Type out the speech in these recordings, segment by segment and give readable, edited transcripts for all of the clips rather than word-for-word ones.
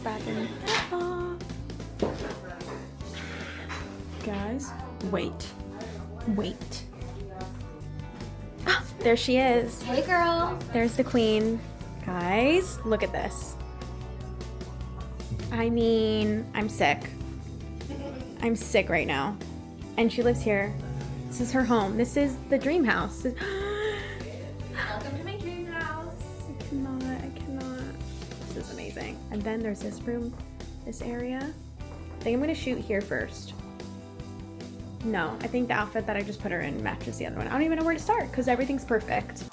bathroom. Ta-da! Guys, wait. Ah, there she is. Hey girl. There's the queen. Guys, look at this. I mean, I'm sick. I'm sick right now. And she lives here. This is her home. This is the dream house. Welcome to my dream house. I cannot. This is amazing. And then there's this room, this area. I think I'm gonna shoot here first. No, I think the outfit that I just put her in matches the other one. I don't even know where to start because everything's perfect.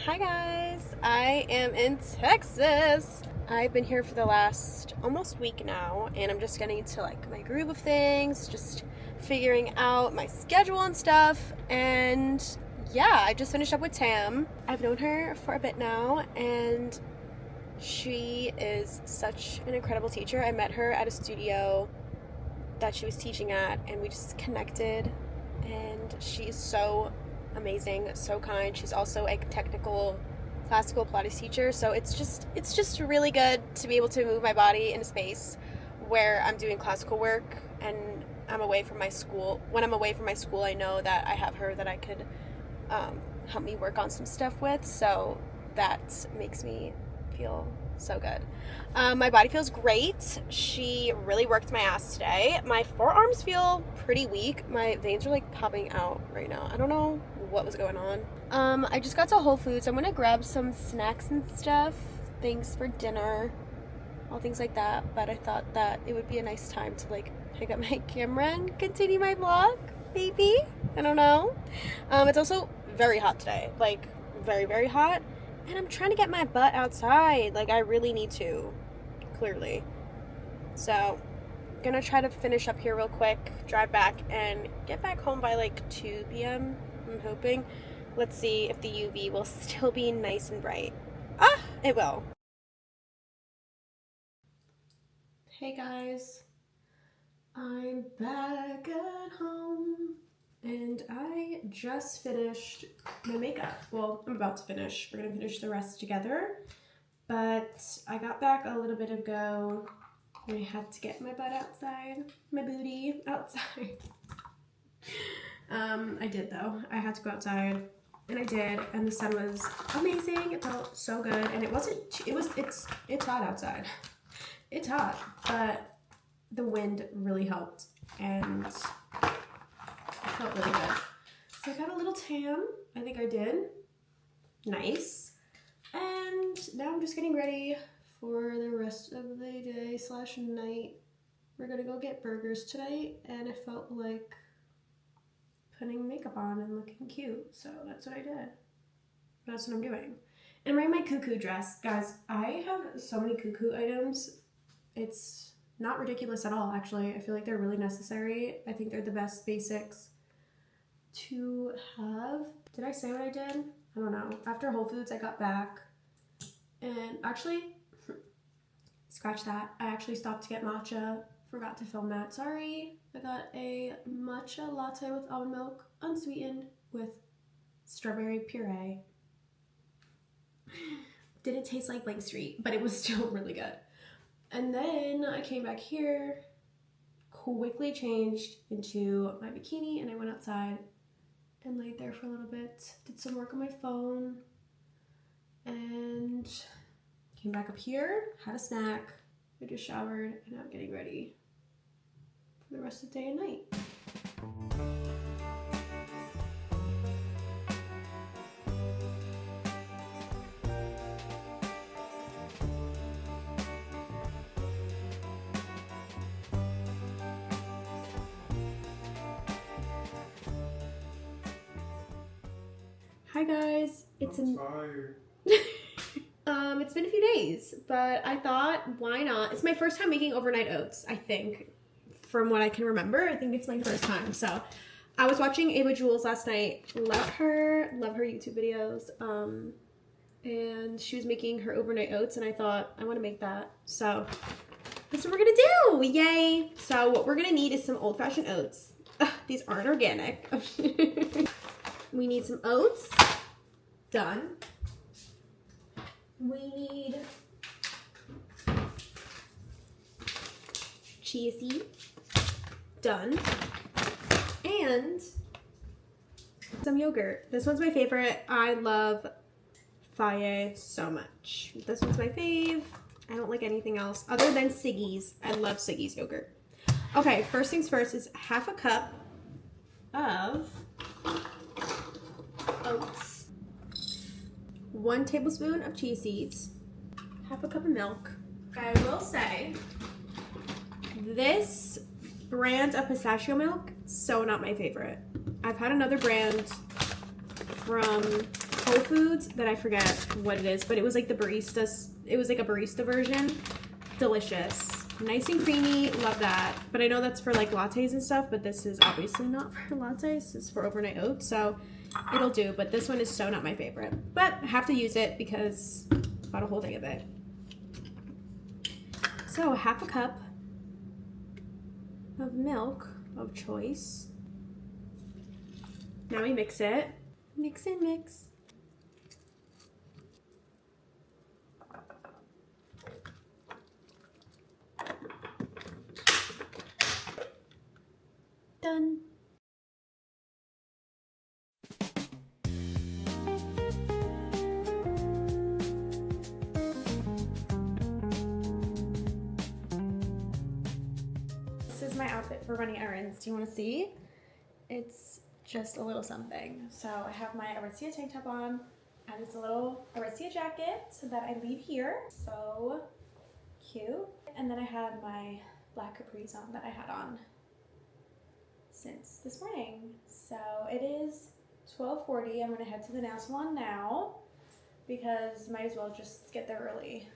Hi guys, I am in Texas. I've been here for the last almost week now, and I'm just getting into like my groove of things, just figuring out my schedule and stuff. And yeah, I just finished up with Tam. I've known her for a bit now, and she is such an incredible teacher. I met her at a studio that she was teaching at, and we just connected, and she's so amazing, so kind. She's also a technical classical Pilates teacher, so it's just really good to be able to move my body in a space where I'm doing classical work and I'm away from my school. When I'm away from my school, I know that I have her that I could help me work on some stuff with, so that makes me feel so good. My body feels great. She really worked my ass today. My forearms feel pretty weak. My veins are like popping out right now. I don't know what was going on. I just got to Whole Foods. I'm gonna grab some snacks and stuff, things for dinner, all things like that. But I thought that it would be a nice time to like pick up my camera and continue my vlog, maybe. I don't know. It's also very hot today, like very, very hot. And I'm trying to get my butt outside. Like, I really need to, clearly. So, gonna try to finish up here real quick, drive back, and get back home by like 2 p.m. I'm hoping. Let's see if the UV will still be nice and bright. Ah, it will. Hey guys, I'm back at home. And I just finished my makeup. Well, I'm about to finish. We're gonna finish the rest together. But I got back a little bit ago and I had to get my butt outside, my booty outside. I did though. I had to go outside, and I did, and the sun was amazing. It felt so good, and it's hot outside. It's hot, but the wind really helped, and it felt really good. So I got a little tan. I think I did. Nice. And now I'm just getting ready for the rest of the day / night. We're gonna go get burgers tonight, and I felt like putting makeup on and looking cute, so that's what I did. That's what I'm doing. And I'm wearing my cuckoo dress. Guys, I have so many cuckoo items. It's not ridiculous at all, actually. I feel like they're really necessary. I think they're the best basics to have. Did I say what I did? I don't know. After Whole Foods, I got back, and actually, scratch that. I actually stopped to get matcha. Forgot to film that. Sorry. I got a matcha latte with almond milk, unsweetened, with strawberry puree. Didn't taste like Blank Street, but it was still really good. And then I came back here, quickly changed into my bikini, and I went outside and laid there for a little bit, did some work on my phone, and came back up here, had a snack, I just showered, and now I'm getting ready for the rest of the day and night. Hi guys, it's been a few days, but I thought, why not? It's my first time making overnight oats, I think, from what I can remember. I think it's my first time. So I was watching Ava Jules last night. Love her YouTube videos. And she was making her overnight oats, and I thought, I want to make that. So that's what we're gonna do. Yay! So what we're gonna need is some old-fashioned oats. Ugh, these aren't organic. We need some oats. Done. We need chia seed. Done. And some yogurt. This one's my favorite. I love Faye so much. This one's my fave. I don't like anything else other than Siggy's. I love Siggy's yogurt. Okay, first things first is half a cup of oats, 1 tablespoon of chia seeds, half a cup of milk. I will say, this brand of pistachio milk, so not my favorite. I've had another brand from Whole Foods that I forget what it is, but it was like the baristas, it was like a barista version. Delicious. Nice and creamy, love that. But I know that's for like lattes and stuff, but this is obviously not for lattes, it's for overnight oats, so it'll do, but this one is so not my favorite. But I have to use it because I bought a whole thing of it. So half a cup of milk of choice. Now we mix it. Mix and mix. Done. This is my outfit for running errands. Do you want to see? It's just a little something. So I have my Aritzia tank top on, and it's a little Aritzia jacket that I leave here. So cute. And then I have my black capris on that I had on since this morning. So it is 12:40. I'm gonna head to the nail salon now because might as well just get there early.